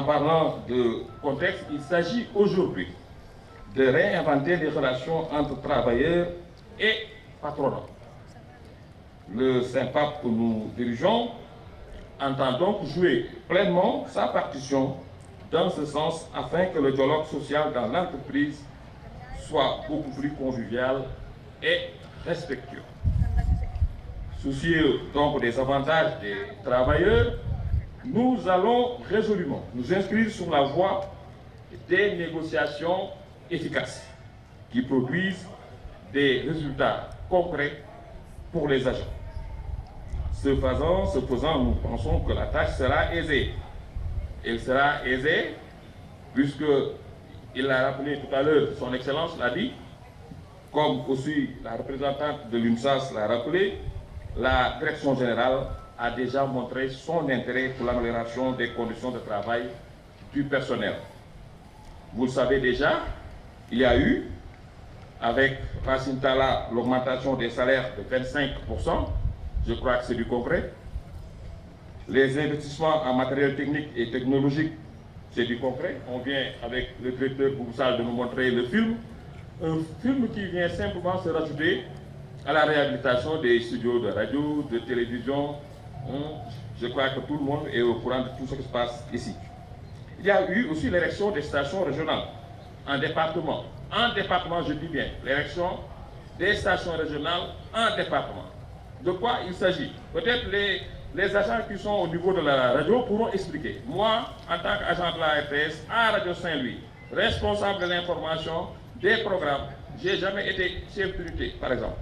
parlant de contexte, il s'agit aujourd'hui de réinventer les relations entre travailleurs et patronat. Le SYNPAP que nous dirigeons entend donc jouer pleinement sa partition dans ce sens afin que le dialogue social dans l'entreprise soit beaucoup plus convivial et respectueux. Soucieux donc des avantages des travailleurs, nous allons résolument nous inscrire sur la voie des négociations efficaces qui produisent des résultats concrets pour les agents. Ce faisant, nous pensons que la tâche sera aisée. Elle sera aisée puisque, il l'a rappelé tout à l'heure, son Excellence l'a dit, comme aussi la représentante de l'UNSAS l'a rappelé, la direction générale a déjà montré son intérêt pour l'amélioration des conditions de travail du personnel. Vous le savez déjà, il y a eu, avec Racine Talla, l'augmentation des salaires de 25%, je crois que c'est du concret. Les investissements en matériel technique et technologique, c'est du concret. On vient avec le directeur Boussal de nous montrer le film. Un film qui vient simplement se rajouter à la réhabilitation des studios de radio, de télévision. Je crois que tout le monde est au courant de tout ce qui se passe ici. Il y a eu aussi l'érection des stations régionales en département. En département, je dis bien, l'érection des stations régionales en département. De quoi il s'agit? Peut-être les agents qui sont au niveau de la radio pourront expliquer. Moi, en tant qu'agent de la RTS à Radio Saint-Louis, responsable de l'information, des programmes, je n'ai jamais été chef d'unité, par exemple.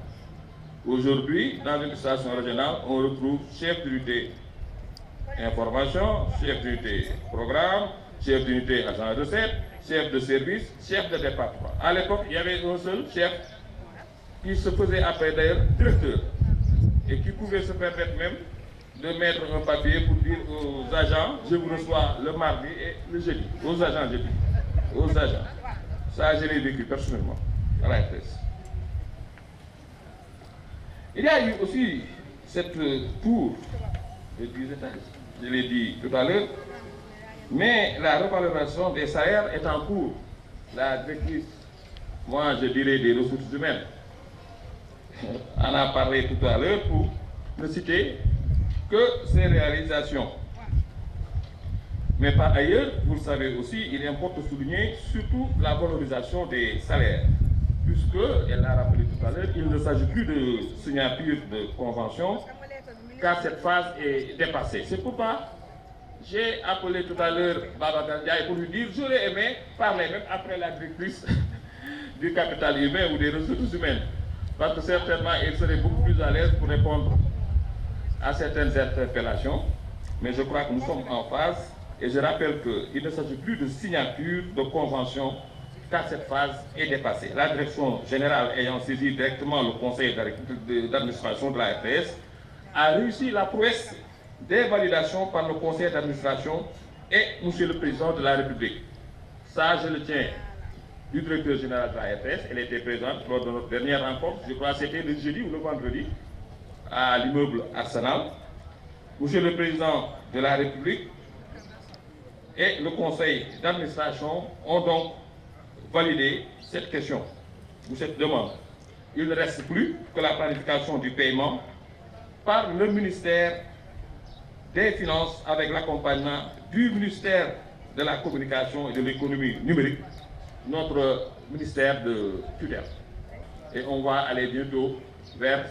Aujourd'hui, dans une station régionale, on retrouve chef d'unité information, chef d'unité programme, chef d'unité agent de recette, chef de service, chef de département. À l'époque, il y avait un seul chef qui se faisait appeler d'ailleurs directeur et qui pouvait se permettre même de mettre un papier pour dire aux agents, je vous reçois le mardi et le jeudi. Aux agents, je dis. Aux agents. Ça, je l'ai vécu personnellement à la RTS. Il y a eu aussi cette tour de 10 étages, je l'ai dit tout à l'heure, mais la revalorisation des salaires est en cours. La directrice, moi je dirais des ressources humaines, en a parlé tout à l'heure pour ne citer que ces réalisations. Mais par ailleurs, vous le savez aussi, il importe de souligner surtout la valorisation des salaires, puisque, elle l'a rappelé tout à l'heure, il ne s'agit plus de signature de convention, car cette phase est dépassée. C'est pourquoi j'ai appelé tout à l'heure Baba Gandiaye pour lui dire, j'aurais aimé parler même après la directrice du capital humain ou des ressources humaines, parce que certainement, elle serait beaucoup plus à l'aise pour répondre à certaines interpellations, mais je crois que nous sommes en phase, et je rappelle qu'il ne s'agit plus de signature de convention, car cette phase est dépassée. La direction générale ayant saisi directement le conseil d'administration de la RTS a réussi la prouesse des validations par le conseil d'administration et Monsieur le Président de la République. Ça, je le tiens du directeur général de la RTS. Elle était présente lors de notre dernière rencontre, je crois que c'était le jeudi ou le vendredi, à l'immeuble Arsenal. Monsieur le Président de la République et le conseil d'administration ont donc validé cette question ou cette demande. Il ne reste plus que la planification du paiement par le ministère des Finances avec l'accompagnement du ministère de la Communication et de l'Économie numérique, notre ministère de tutelle. Et on va aller bientôt vers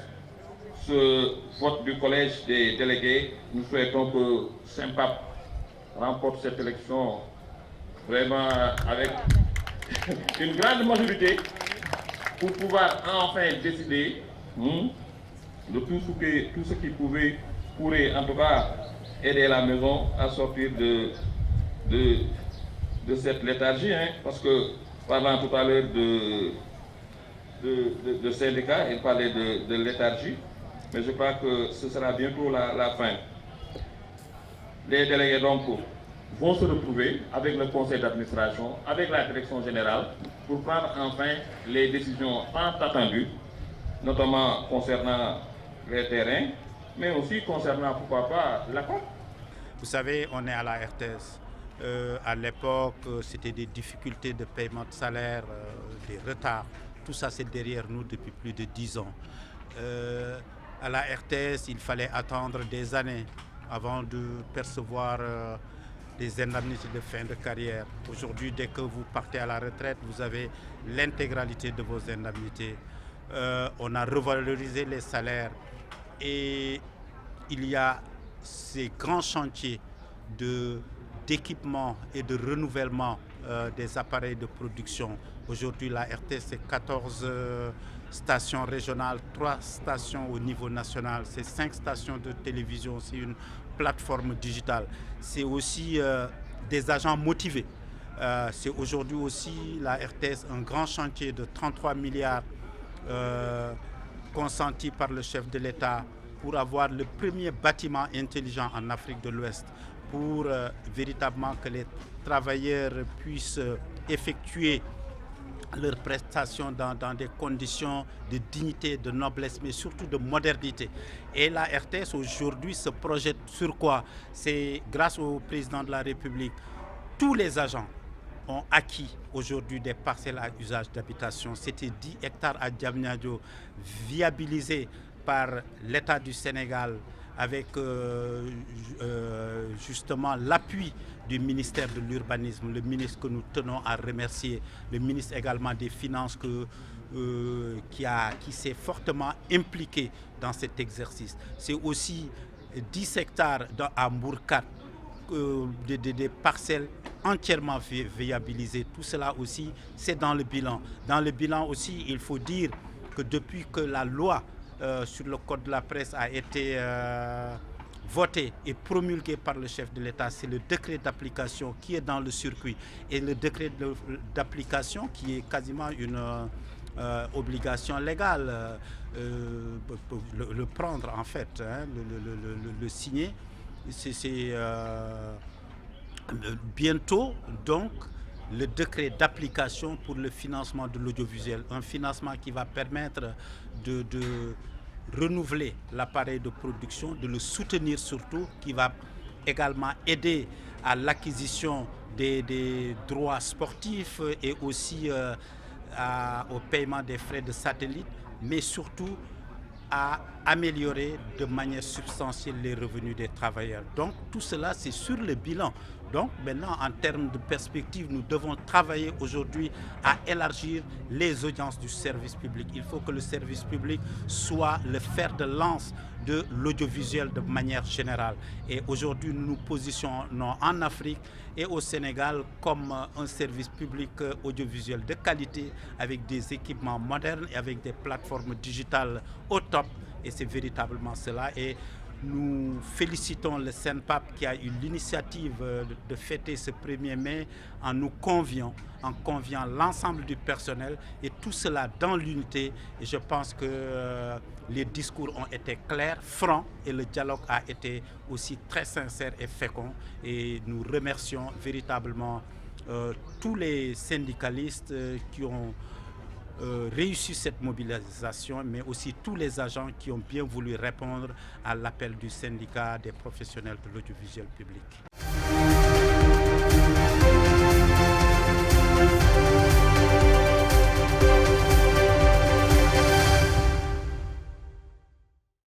ce vote du collège des délégués. Nous souhaitons que SYNPAP remporte cette élection vraiment avec une grande majorité pour pouvoir enfin décider de tout ce qui pourrait en tout cas aider la maison à sortir de cette léthargie, parce que parlant tout à l'heure de syndicats, il parlait de léthargie, mais je crois que ce sera bientôt la fin. Les délégués donc vont se retrouver avec le conseil d'administration, avec la direction générale, pour prendre enfin les décisions tant attendues, notamment concernant les terrains, mais aussi concernant, pourquoi pas, la COP. Vous savez, on est à la RTS. À l'époque, c'était des difficultés de paiement de salaire, des retards. Tout ça, c'est derrière nous depuis plus de 10 ans. À la RTS, il fallait attendre des années avant de percevoir des indemnités de fin de carrière. Aujourd'hui, dès que vous partez à la retraite, vous avez l'intégralité de vos indemnités. On a revalorisé les salaires et il y a ces grands chantiers d'équipement et de renouvellement des appareils de production. Aujourd'hui, la RTS, c'est 14 stations régionales, 3 stations au niveau national, c'est 5 stations de télévision, c'est une plateforme digitale. C'est aussi des agents motivés. C'est aujourd'hui aussi la RTS, un grand chantier de 33 milliards consenti par le chef de l'État pour avoir le premier bâtiment intelligent en Afrique de l'Ouest, pour véritablement que les travailleurs puissent effectuer leurs prestations dans des conditions de dignité, de noblesse, mais surtout de modernité. Et la RTS aujourd'hui se projette sur quoi? C'est grâce au président de la République. Tous les agents ont acquis aujourd'hui des parcelles à usage d'habitation. C'était 10 hectares à Diamniadio, viabilisés par l'État du Sénégal avec justement l'appui du ministère de l'Urbanisme, le ministre que nous tenons à remercier, le ministre également des Finances qui s'est fortement impliqué dans cet exercice. C'est aussi 10 hectares à Mbourkat, des parcelles entièrement viabilisées. Tout cela aussi, c'est dans le bilan. Dans le bilan aussi, il faut dire que depuis que la loi sur le code de la presse a été voté et promulgué par le chef de l'État, c'est le décret d'application qui est dans le circuit. Et le décret d'application qui est quasiment une obligation légale, le prendre en fait, hein, le signer. C'est bientôt donc le décret d'application pour le financement de l'audiovisuel, un financement qui va permettre de renouveler l'appareil de production, de le soutenir surtout, qui va également aider à l'acquisition des droits sportifs et aussi au paiement des frais de satellite, mais surtout à améliorer de manière substantielle les revenus des travailleurs. Donc tout cela, c'est sur le bilan. Donc maintenant, en termes de perspective, nous devons travailler aujourd'hui à élargir les audiences du service public. Il faut que le service public soit le fer de lance de l'audiovisuel de manière générale. Et aujourd'hui, nous nous positionnons en Afrique et au Sénégal comme un service public audiovisuel de qualité, avec des équipements modernes et avec des plateformes digitales au top. Et c'est véritablement cela. Et nous félicitons le SENPAP qui a eu l'initiative de fêter ce 1er mai en nous conviant l'ensemble du personnel, et tout cela dans l'unité. Et je pense que les discours ont été clairs, francs, et le dialogue a été aussi très sincère et fécond. Et nous remercions véritablement tous les syndicalistes qui ont réussi cette mobilisation, mais aussi tous les agents qui ont bien voulu répondre à l'appel du syndicat des professionnels de l'audiovisuel public.